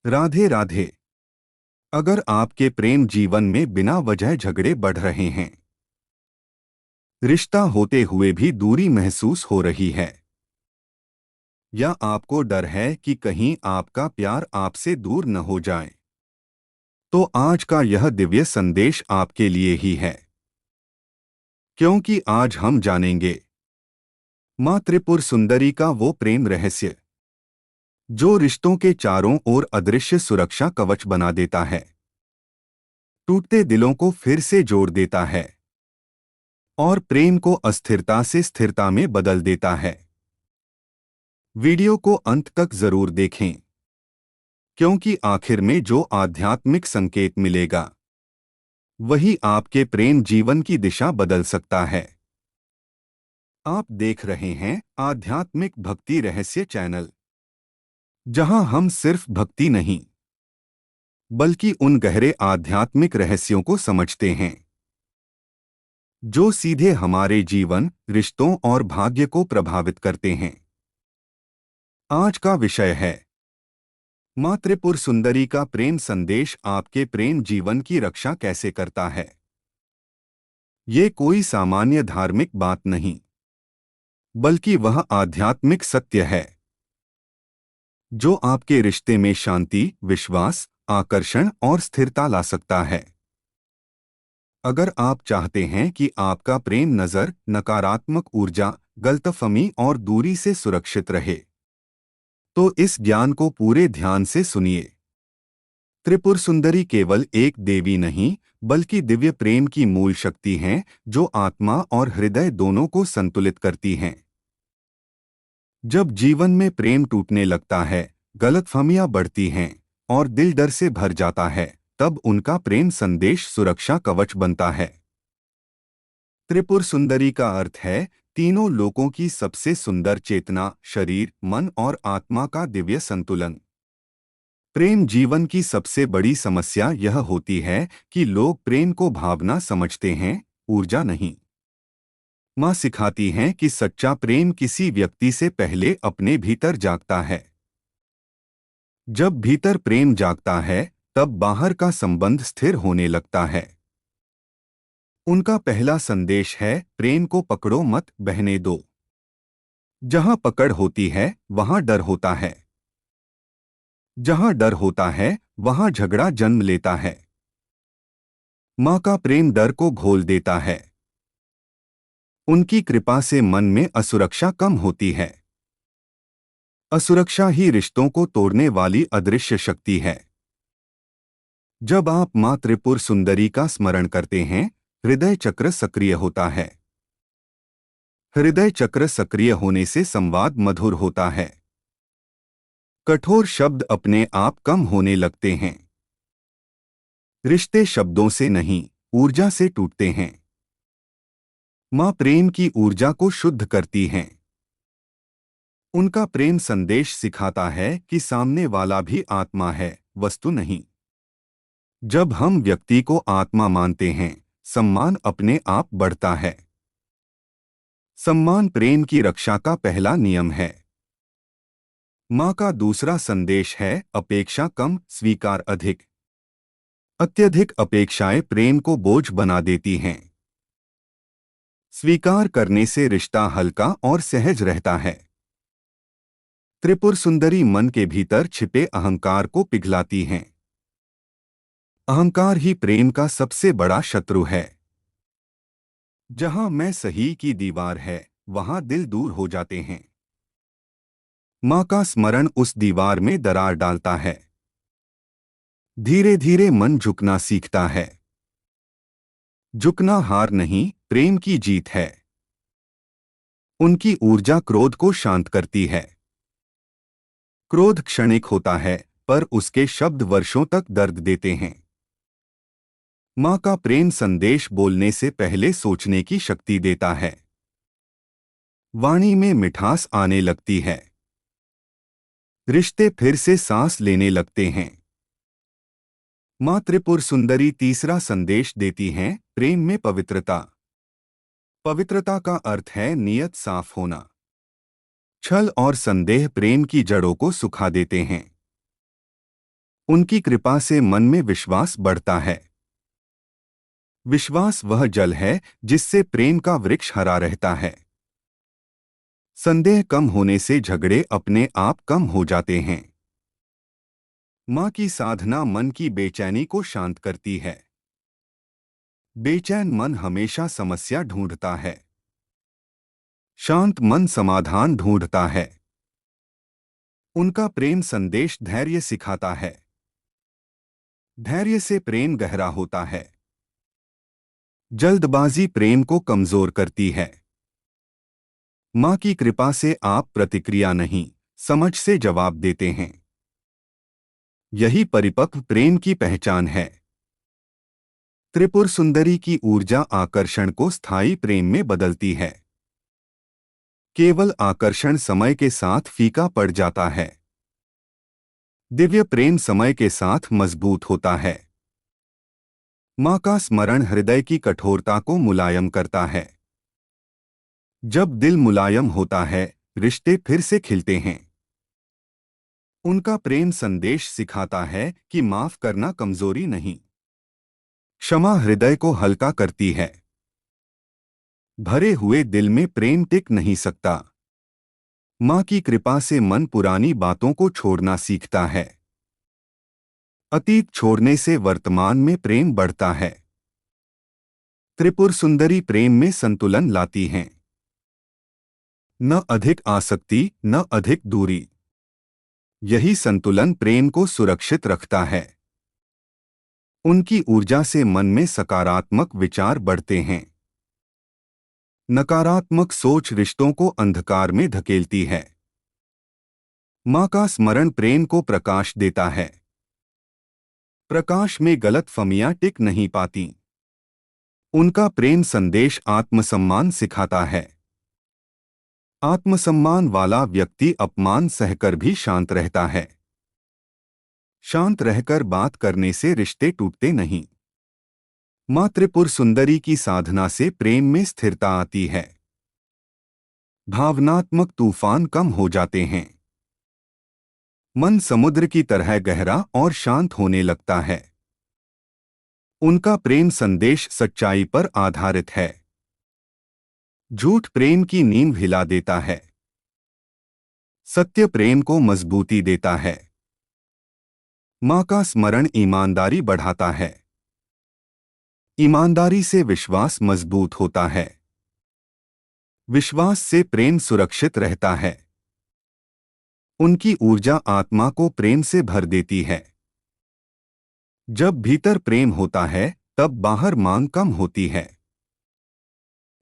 राधे राधे। अगर आपके प्रेम जीवन में बिना वजह झगड़े बढ़ रहे हैं, रिश्ता होते हुए भी दूरी महसूस हो रही है, या आपको डर है कि कहीं आपका प्यार आपसे दूर न हो जाए, तो आज का यह दिव्य संदेश आपके लिए ही है। क्योंकि आज हम जानेंगे माँ त्रिपुर सुंदरी का वो प्रेम रहस्य जो रिश्तों के चारों ओर अदृश्य सुरक्षा कवच बना देता है, टूटते दिलों को फिर से जोड़ देता है और प्रेम को अस्थिरता से स्थिरता में बदल देता है। वीडियो को अंत तक जरूर देखें, क्योंकि आखिर में जो आध्यात्मिक संकेत मिलेगा वही आपके प्रेम जीवन की दिशा बदल सकता है। आप देख रहे हैं आध्यात्मिक भक्ति रहस्य चैनल, जहां हम सिर्फ भक्ति नहीं बल्कि उन गहरे आध्यात्मिक रहस्यों को समझते हैं जो सीधे हमारे जीवन, रिश्तों और भाग्य को प्रभावित करते हैं। आज का विषय है माँ त्रिपुर सुंदरी का प्रेम संदेश आपके प्रेम जीवन की रक्षा कैसे करता है। ये कोई सामान्य धार्मिक बात नहीं, बल्कि वह आध्यात्मिक सत्य है जो आपके रिश्ते में शांति, विश्वास, आकर्षण और स्थिरता ला सकता है। अगर आप चाहते हैं कि आपका प्रेम नकारात्मक ऊर्जा, गलतफहमी और दूरी से सुरक्षित रहे, तो इस ज्ञान को पूरे ध्यान से सुनिए। त्रिपुर सुंदरी केवल एक देवी नहीं, बल्कि दिव्य प्रेम की मूल शक्ति हैं जो आत्मा और हृदय दोनों को संतुलित करती हैं। जब जीवन में प्रेम टूटने लगता है, गलतफहमियां बढ़ती हैं और दिल डर से भर जाता है, तब उनका प्रेम संदेश सुरक्षा कवच बनता है। त्रिपुर सुंदरी का अर्थ है तीनों लोकों की सबसे सुंदर चेतना, शरीर, मन और आत्मा का दिव्य संतुलन। प्रेम जीवन की सबसे बड़ी समस्या यह होती है कि लोग प्रेम को भावना समझते हैं, ऊर्जा नहीं। माँ सिखाती हैं कि सच्चा प्रेम किसी व्यक्ति से पहले अपने भीतर जागता है। जब भीतर प्रेम जागता है, तब बाहर का संबंध स्थिर होने लगता है। उनका पहला संदेश है, प्रेम को पकड़ो मत, बहने दो। जहां पकड़ होती है, वहां डर होता है। जहां डर होता है, वहां झगड़ा जन्म लेता है। माँ का प्रेम डर को घोल देता है। उनकी कृपा से मन में असुरक्षा कम होती है। असुरक्षा ही रिश्तों को तोड़ने वाली अदृश्य शक्ति है। जब आप माँ त्रिपुर सुंदरी का स्मरण करते हैं, हृदय चक्र सक्रिय होता है। हृदय चक्र सक्रिय होने से संवाद मधुर होता है। कठोर शब्द अपने आप कम होने लगते हैं। रिश्ते शब्दों से नहीं, ऊर्जा से टूटते हैं। माँ प्रेम की ऊर्जा को शुद्ध करती हैं। उनका प्रेम संदेश सिखाता है कि सामने वाला भी आत्मा है, वस्तु नहीं। जब हम व्यक्ति को आत्मा मानते हैं, सम्मान अपने आप बढ़ता है। सम्मान प्रेम की रक्षा का पहला नियम है। माँ का दूसरा संदेश है, अपेक्षा कम, स्वीकार अधिक। अत्यधिक अपेक्षाएं प्रेम को बोझ बना देती हैं। स्वीकार करने से रिश्ता हल्का और सहज रहता है। त्रिपुर सुंदरी मन के भीतर छिपे अहंकार को पिघलाती हैं। अहंकार ही प्रेम का सबसे बड़ा शत्रु है। जहां मैं सही की दीवार है, वहां दिल दूर हो जाते हैं। माँ का स्मरण उस दीवार में दरार डालता है। धीरे धीरे मन झुकना सीखता है। झुकना हार नहीं, प्रेम की जीत है। उनकी ऊर्जा क्रोध को शांत करती है। क्रोध क्षणिक होता है, पर उसके शब्द वर्षों तक दर्द देते हैं। माँ का प्रेम संदेश बोलने से पहले सोचने की शक्ति देता है। वाणी में मिठास आने लगती है। रिश्ते फिर से सांस लेने लगते हैं। माँ त्रिपुर सुंदरी तीसरा संदेश देती हैं, प्रेम में पवित्रता। पवित्रता का अर्थ है नियत साफ होना। छल और संदेह प्रेम की जड़ों को सुखा देते हैं। उनकी कृपा से मन में विश्वास बढ़ता है। विश्वास वह जल है जिससे प्रेम का वृक्ष हरा रहता है। संदेह कम होने से झगड़े अपने आप कम हो जाते हैं। माँ की साधना मन की बेचैनी को शांत करती है। बेचैन मन हमेशा समस्या ढूंढता है। शांत मन समाधान ढूंढता है। उनका प्रेम संदेश धैर्य सिखाता है। धैर्य से प्रेम गहरा होता है। जल्दबाजी प्रेम को कमजोर करती है। माँ की कृपा से आप प्रतिक्रिया नहीं, समझ से जवाब देते हैं। यही परिपक्व प्रेम की पहचान है। त्रिपुर सुंदरी की ऊर्जा आकर्षण को स्थायी प्रेम में बदलती है। केवल आकर्षण समय के साथ फीका पड़ जाता है। दिव्य प्रेम समय के साथ मजबूत होता है। माँ का स्मरण हृदय की कठोरता को मुलायम करता है। जब दिल मुलायम होता है, रिश्ते फिर से खिलते हैं। उनका प्रेम संदेश सिखाता है कि माफ करना कमजोरी नहीं, क्षमा हृदय को हल्का करती है। भरे हुए दिल में प्रेम टिक नहीं सकता। माँ की कृपा से मन पुरानी बातों को छोड़ना सीखता है। अतीत छोड़ने से वर्तमान में प्रेम बढ़ता है। त्रिपुर सुंदरी प्रेम में संतुलन लाती हैं। न अधिक आसक्ति, न अधिक दूरी। यही संतुलन प्रेम को सुरक्षित रखता है। उनकी ऊर्जा से मन में सकारात्मक विचार बढ़ते हैं। नकारात्मक सोच रिश्तों को अंधकार में धकेलती है। माँ का स्मरण प्रेम को प्रकाश देता है। प्रकाश में गलतफहमियां टिक नहीं पाती। उनका प्रेम संदेश आत्मसम्मान सिखाता है। आत्मसम्मान वाला व्यक्ति अपमान सहकर भी शांत रहता है। शांत रहकर बात करने से रिश्ते टूटते नहीं। माँ त्रिपुर सुंदरी की साधना से प्रेम में स्थिरता आती है। भावनात्मक तूफान कम हो जाते हैं। मन समुद्र की तरह गहरा और शांत होने लगता है। उनका प्रेम संदेश सच्चाई पर आधारित है। झूठ प्रेम की नींव हिला देता है। सत्य प्रेम को मजबूती देता है। माँ का स्मरण ईमानदारी बढ़ाता है। ईमानदारी से विश्वास मजबूत होता है। विश्वास से प्रेम सुरक्षित रहता है। उनकी ऊर्जा आत्मा को प्रेम से भर देती है। जब भीतर प्रेम होता है, तब बाहर मांग कम होती है।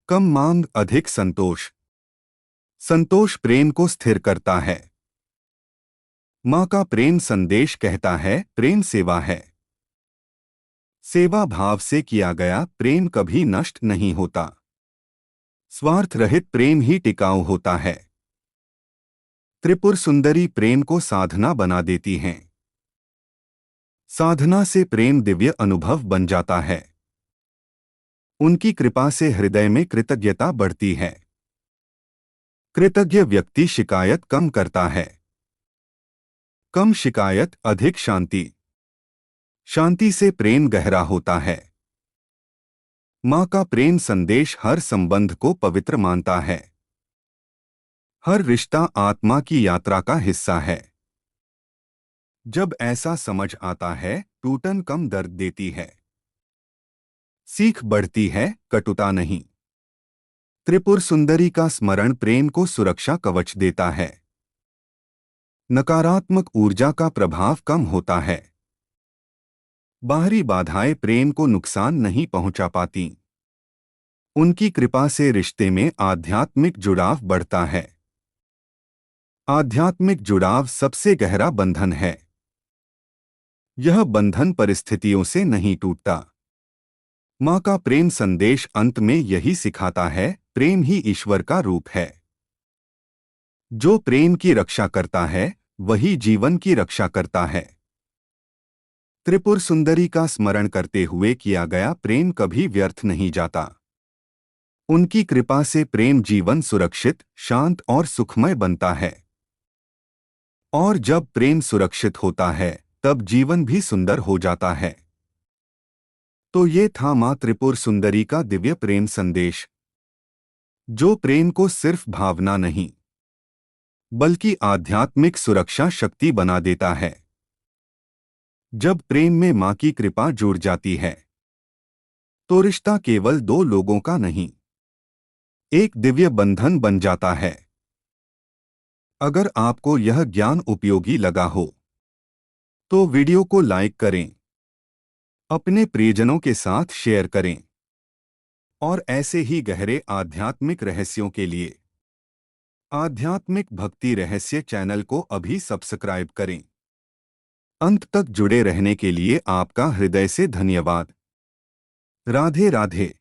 कम मांग, अधिक संतोष। संतोष प्रेम को स्थिर करता है। माँ का प्रेम संदेश कहता है, प्रेम सेवा है। सेवा भाव से किया गया प्रेम कभी नष्ट नहीं होता। स्वार्थ रहित प्रेम ही टिकाऊ होता है। त्रिपुर सुंदरी प्रेम को साधना बना देती हैं। साधना से प्रेम दिव्य अनुभव बन जाता है। उनकी कृपा से हृदय में कृतज्ञता बढ़ती है। कृतज्ञ व्यक्ति शिकायत कम करता है। कम शिकायत, अधिक शांति। शांति से प्रेम गहरा होता है। माँ का प्रेम संदेश हर संबंध को पवित्र मानता है। हर रिश्ता आत्मा की यात्रा का हिस्सा है। जब ऐसा समझ आता है, टूटन कम दर्द देती है। सीख बढ़ती है, कटुता नहीं। त्रिपुर सुंदरी का स्मरण प्रेम को सुरक्षा कवच देता है। नकारात्मक ऊर्जा का प्रभाव कम होता है। बाहरी बाधाएं प्रेम को नुकसान नहीं पहुंचा पाती। उनकी कृपा से रिश्ते में आध्यात्मिक जुड़ाव बढ़ता है। आध्यात्मिक जुड़ाव सबसे गहरा बंधन है। यह बंधन परिस्थितियों से नहीं टूटता। माँ का प्रेम संदेश अंत में यही सिखाता है, प्रेम ही ईश्वर का रूप है। जो प्रेम की रक्षा करता है, वही जीवन की रक्षा करता है। त्रिपुर सुंदरी का स्मरण करते हुए किया गया प्रेम कभी व्यर्थ नहीं जाता। उनकी कृपा से प्रेम जीवन सुरक्षित, शांत और सुखमय बनता है। और जब प्रेम सुरक्षित होता है, तब जीवन भी सुंदर हो जाता है। तो ये था माँ त्रिपुर सुंदरी का दिव्य प्रेम संदेश, जो प्रेम को सिर्फ भावना नहीं बल्कि आध्यात्मिक सुरक्षा शक्ति बना देता है। जब प्रेम में माँ की कृपा जुड़ जाती है तो रिश्ता केवल दो लोगों का नहीं, एक दिव्य बंधन बन जाता है। अगर आपको यह ज्ञान उपयोगी लगा हो तो वीडियो को लाइक करें, अपने प्रियजनों के साथ शेयर करें और ऐसे ही गहरे आध्यात्मिक रहस्यों के लिए आध्यात्मिक भक्ति रहस्य चैनल को अभी सब्सक्राइब करें। अंत तक जुड़े रहने के लिए आपका हृदय से धन्यवाद। राधे राधे।